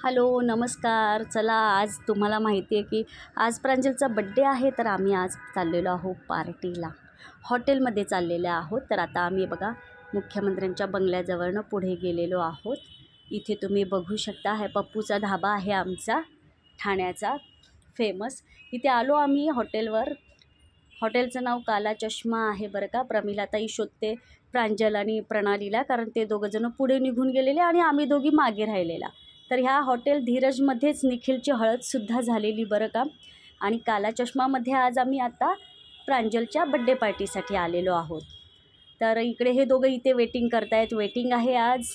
Hello नमस्कार. चला आज तुम्हाला माहिती आहे की आज प्रांजलचा बड्डे आहे, तर आम्ही आज चाललेलो आहोत पार्टीला. हॉटेलमध्ये चाललेले आहोत. तर आता आम्ही बघा मुख्यमंत्र्यांच्या बंगल्याजवळनं पुढे गेलेलो आहोत. इथे तुम्ही बघू शकता, हा पप्पूचा धाबा आहे आमचा ठाण्याचा फेमस. इथे आलो आम्ही हॉटेलवर. हॉटेलचं नाव काला चष्मा आहे बरं का. प्रमिलाताई शोधते प्रांजल आणि प्रणालीला, कारण ते दोघंजणं पुढे निघून गेलेले आणि आम्ही दोघी मागे राहिलेला. तर ह्या हॉटेल धीरजमध्येच निखिलची हळदसुद्धा झालेली बरं का. आणि काला चष्मामध्ये आज आम्ही आता प्रांजलच्या बड्डे पार्टीसाठी आलेलो आहोत. तर इकडे हे दोघं इथे वेटिंग करतायत. वेटिंग आहे आज,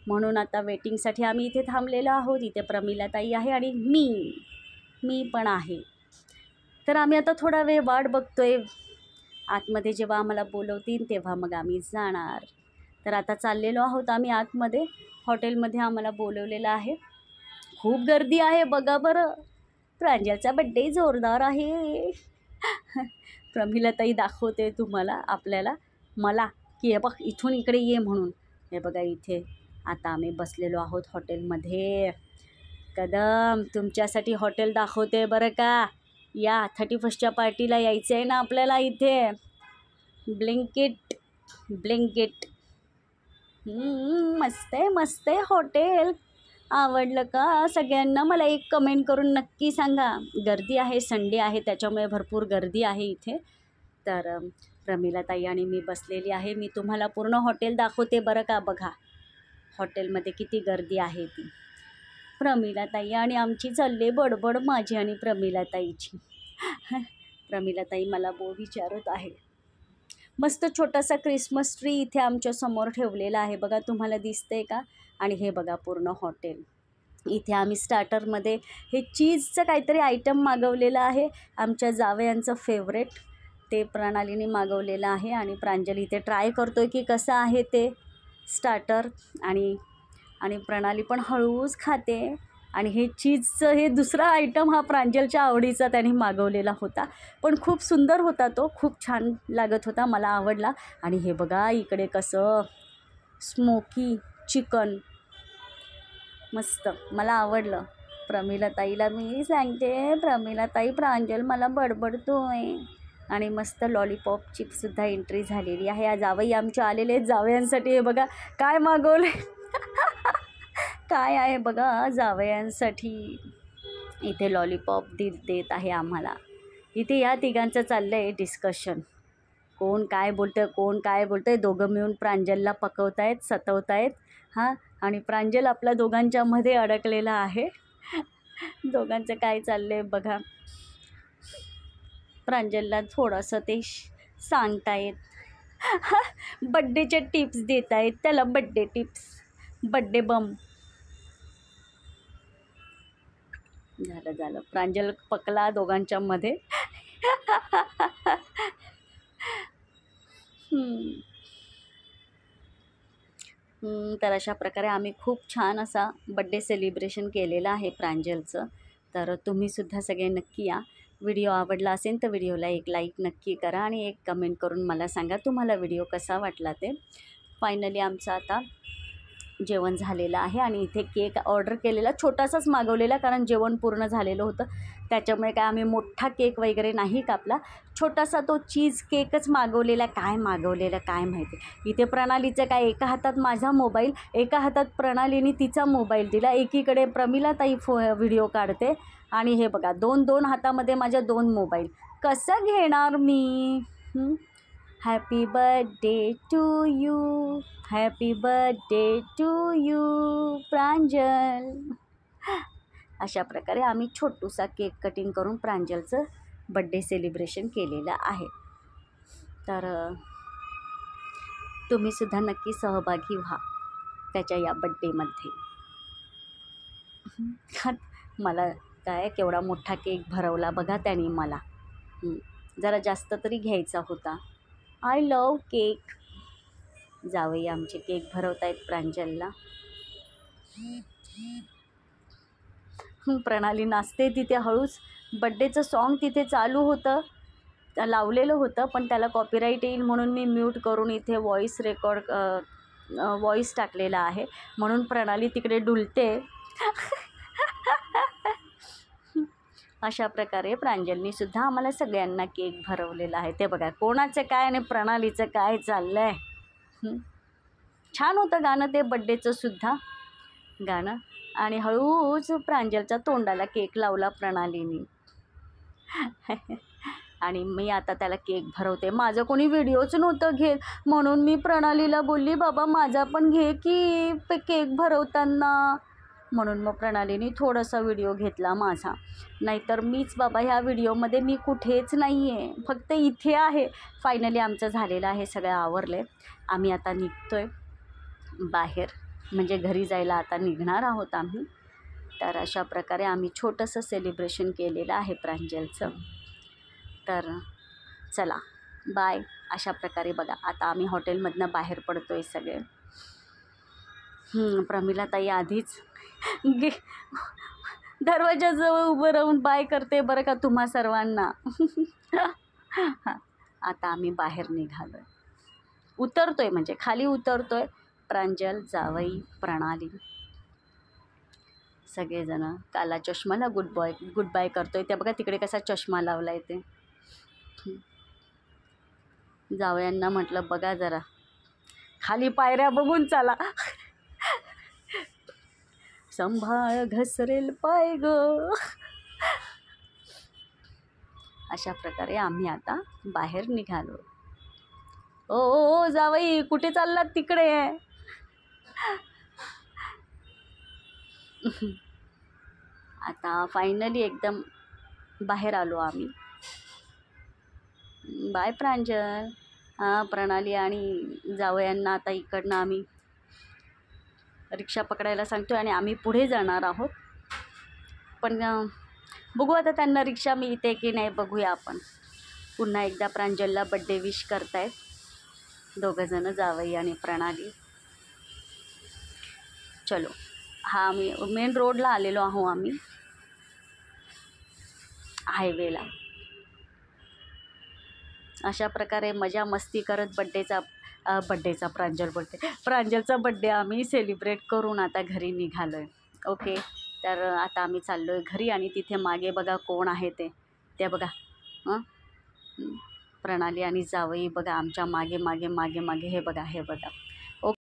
म्हणून आता वेटिंगसाठी आम्ही इथे थांबलेलो आहोत. इथे प्रमिलाताई आहे आणि मी पण आहे. तर आम्ही आता थोडा वेळ वाट बघतोय. आतमध्ये जेव्हा आम्हाला बोलवतील तेव्हा मग आम्ही जाणार. तर आता चाललेलो आहोत आम्ही आतमध्ये. हॉटेलमध्ये आम्हाला बोलवलेलं आहे. खूप गर्दी आहे बघा बरं. प्रांजलचा बड्डे जोरदार आहे. प्रमिलाताई दाखवते तुम्हाला मला की हे बघ इथून इकडे ये म्हणून. हे बघा इथे आता आम्ही बसलेलो आहोत हॉटेलमध्ये. कदम तुमच्यासाठी हॉटेल दाखवते बरं का. या 31च्या पार्टीला यायचं आहे ना आपल्याला. इथे ब्लिंकिट मस्त आहे हॉटेल. आवडलं का सगळ्यांना? मला एक कमेंट करून नक्की सांगा. गर्दी आहे, संडे आहे त्याच्यामुळे भरपूर गर्दी आहे इथे. तर प्रमिलाताई आणि मी बसलेली आहे. मी तुम्हाला पूर्ण हॉटेल दाखवते बरं का. बघा हॉटेलमध्ये किती गर्दी आहे ती. प्रमिलाताई आणि आमची चालले बडबड, माझी आणि प्रमिलाताईची. प्रमिलाताई मला विचारत आहे. मस्त छोटासा क्रिसमस ट्री इथे आमच्या समोर ठेवलेला आहे बघा, तुम्हाला दिसतंय का? आणि हे बघा पूर्ण हॉटेल. इथे आम्ही स्टार्टरमध्ये हे चीजचं काहीतरी आयटम मागवलेलं आहे. आमच्या जावयांचं फेवरेट ते प्रणालीने मागवलेलं आहे. आणि प्रांजल इथे ट्राय करतोय की कसं आहे ते स्टार्टर. आणि प्रणाली पण हळूच खाते. आणि हे चीजचं हे दुसरा आयटम हा प्रांजलच्या आवडीचा त्याने मागवलेला होता, पण खूप सुंदर होता तो. खूप छान लागत होता, मला आवडला. आणि हे बघा इकडे कसं स्मोकी चिकन मस्त, मला आवडलं. प्रमिलाताईला मी सांगते, प्रमिलाताई प्रांजल मला बडबडतोय. आणि मस्त लॉलीपॉप चिप्ससुद्धा एंट्री झालेली आहे. या जावई आमचे आलेले आहेत. जावयांसाठी हे बघा काय मागवले. काय आहे बघा जावयांसाठी. इथे लॉलीपॉप देत आहे आम्हाला. इथे या तिघांचं चाललं आहे डिस्कशन. कोण काय बोलतं आहे. दोघं मिळून प्रांजलला पकवतायत, सतवतायत. हां, आणि प्रांजल आपल्या दोघांच्यामध्ये अडकलेला आहे. दोघांचं काय चाललं आहे बघा. प्रांजलला थोडंसं ते सांगतायत. बड्डेचे टिप्स देत आहेत त्याला. बड्डे टिप्स, बड्डे बम. झालं प्रांजल पकला दोघांच्या मध्ये. तर अशा प्रकारे आम्ही खूप छान असा बड्डे सेलिब्रेशन केलेलं आहे प्रांजलचं. तर तुम्हीसुद्धा सगळे नक्की या. व्हिडिओ आवडला असेल तर व्हिडिओला एक लाईक नक्की करा आणि एक कमेंट करून मला सांगा तुम्हाला व्हिडिओ कसा वाटला ते. फायनली आमचं आता जेवण झालेलं आहे. आणि इथे केक ऑर्डर केलेला, छोटासाच मागवलेला, कारण जेवण पूर्ण झालेलं होतं त्याच्यामुळे काय आम्ही मोठा केक वगैरे नाही कापला. छोटासा तो चीज केकच मागवलेला. काय मागवलेलं काय माहिती. इथे प्रणालीचं काय, एका हातात माझा मोबाईल, एका हातात प्रणालीने तिचा मोबाईल दिला. एकीकडे प्रमिलाताई व्हिडिओ काढते. आणि हे बघा दोन हातामध्ये माझ्या 2 मोबाईल. कसं घेणार मी? Happy birthday to you, happy birthday to you Pranjal. अशा प्रकारे आम्ही छोटूसा केक कटिंग करून प्रांजलचं बड्डे सेलिब्रेशन केलेलं आहे. तर तुम्हीसुद्धा नक्की सहभागी व्हा त्याच्या या बड्डेमध्ये. मला काय केवढा मोठा केक भरवला बघा त्याने मला. जरा जास्त तरी घ्यायचा होता. I love cake. जावई आमचे केक भरवत आहेत प्रांजलला. प्रणाली नाचते तिथे हळूच. बड्डेचं सॉन्ग तिथे चालू होतं, लावलेलं होतं, पण त्याला कॉपीराईट येईल म्हणून मी म्यूट करून इथे व्हॉईस टाकलेला आहे. म्हणून प्रणाली तिकडे डुलते. अशा प्रकारे प्रांजलनीसुद्धा आम्हाला सगळ्यांना केक भरवलेला आहे. ते बघा कोणाचं काय आणि प्रणालीचं काय चाललं आहे. छान होतं गाणं ते बड्डेचंसुद्धा गाणं. आणि हळूच प्रांजलच्या तोंडाला केक लावला प्रणालीने. आणि मी आता त्याला केक भरवते. माझं कोणी व्हिडिओच नव्हतं घेत म्हणून मी प्रणालीला बोलली, बाबा माझा पण घे की केक भरवताना. म्हणून मग प्रणालीने थोडासा व्हिडिओ घेतला माझा. नाहीतर मीच बाबा ह्या व्हिडिओमध्ये मी कुठेच नाही आहे, फक्त इथे आहे. फायनली आमचं झालेलं आहे, सगळं आवरलं आहे. आम्ही आता निघतो आहे बाहेर, म्हणजे घरी जायला आता निघणार आहोत आम्ही. तर अशा प्रकारे आम्ही छोटंसं सेलिब्रेशन केलेलं आहे प्रांजलचं. तर चला बाय. अशा प्रकारे बघा आता आम्ही हॉटेलमधनं बाहेर पडतो आहे सगळे. प्रमिलाताई आधीच दरवाजाजवळ उभं राहून बाय करते बरं का तुम्हा सर्वांना. आता आम्ही बाहेर निघालो आहे, उतरतो आहे म्हणजे खाली उतरतो आहे. प्रांजल, जावई, प्रणाली सगळेजणं. काला चष्माला गुड बाय करतो आहे. त्या बघा तिकडे कसा चष्मा लावला आहे ते. जावयांना म्हटलं बघा जरा खाली पायऱ्या बघून चला. संभाळ घसरेल पाय ग. अशा प्रकारे आम्ही आता बाहेर निघालो. ओ जावई कुठे चाललात तिकडे. आता फायनली एकदम बाहेर आलो आम्ही. बाय प्रांजल. प्रणाली आणि जावयांना आता इकडनं आम्ही रिक्षा पकडायला सांगतो आणि आम्ही पुढे जाणार आहोत. पण बघू आता त्यांना रिक्षा मिळते की नाही, बघूया आपण. पुन्हा एकदा प्रांजलला बड्डे विश करतायत दोघंजणं, जावई आणि प्रणाली. चलो, हा आम्ही मेन रोडला आलेलो आहो आम्ही, हायवेला. अशा प्रकारे मजा मस्ती करत बड्डेचा प्रांजलचा बड्डे आम्ही सेलिब्रेट करून आता घरी निघालो आहे. ओके, तर आता आम्ही चाललो आहे घरी. आणि तिथे मागे बघा कोण आहे ते बघा. प्रणाली आणि जावई बघा आमच्या मागे हे बघा.